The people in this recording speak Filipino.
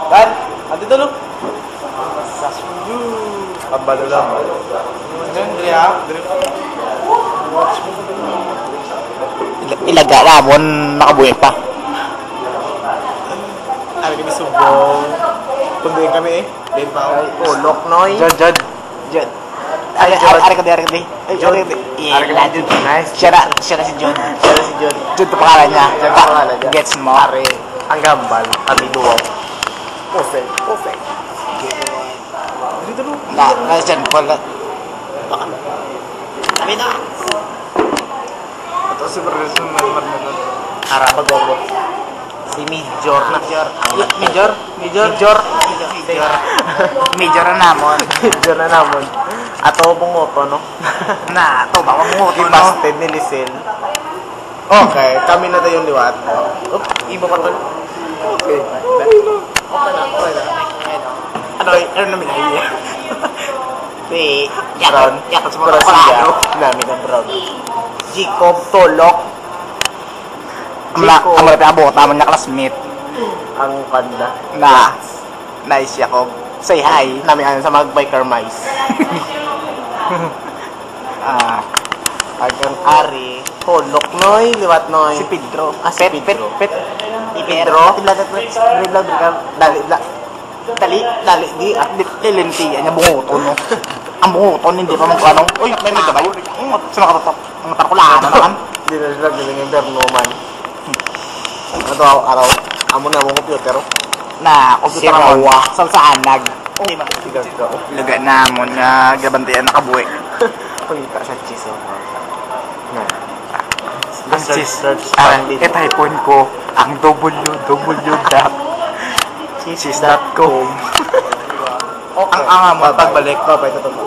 Dan, nanti dulu. Kabalo lang. Yan, driya. Ilaga lamon, nakabuhay pa. Ari kami subong. Tunduin kami eh. Din pa ako. Tulok, noy. Jod. Ari ka di. Nice. Siya na si Jod. Si John. Jod to pangalan niya. John to pangalan niya. Gets mo. Ari, ang gambal. Kami duwaw. Pose. Dito dulu. Na dyan, Paul. Kami na. Ito si Bergeson naman na doon. Harap mag-ogo. Si Major. Major na namon. Major na naman. Ato bungoto, no? Na, to ba mo to no? Ibasted ni Lisel. Okay, kami na tayo yung liwat. Iba pa to. Okay. Okay na. Ano namin ay? Di, Brown. yakot sa Brown mga siya. parado. Namin ang Brown. Jacob Tolok. Ang malapit ang buhok naman niya classmate Ang kanda. na nice Jacob. Say hi. Namin ano sa mag-biker mice. Agang Ari. Tolok noy. Liwat noy. Si Pedro. Si Pedro. Pedro. Dali, di, at lilintiyan niya bunguton, no? Ang bunguton, hindi pa mong anong, uy, may gabay. Sino ka tatok? Ang tarkulaan na naman. Hindi na sila galing yung Berno man. Ito araw. Amo na mong computer. Na, computer mo. Saan nag? Di ba? Sigas ka. Laga na mo nga, gabantayan nakabuhi. Pagkita sa cheese. Ang search typhoon ko, ang www.cheese.com. Ang mo pagbalik pa ito to.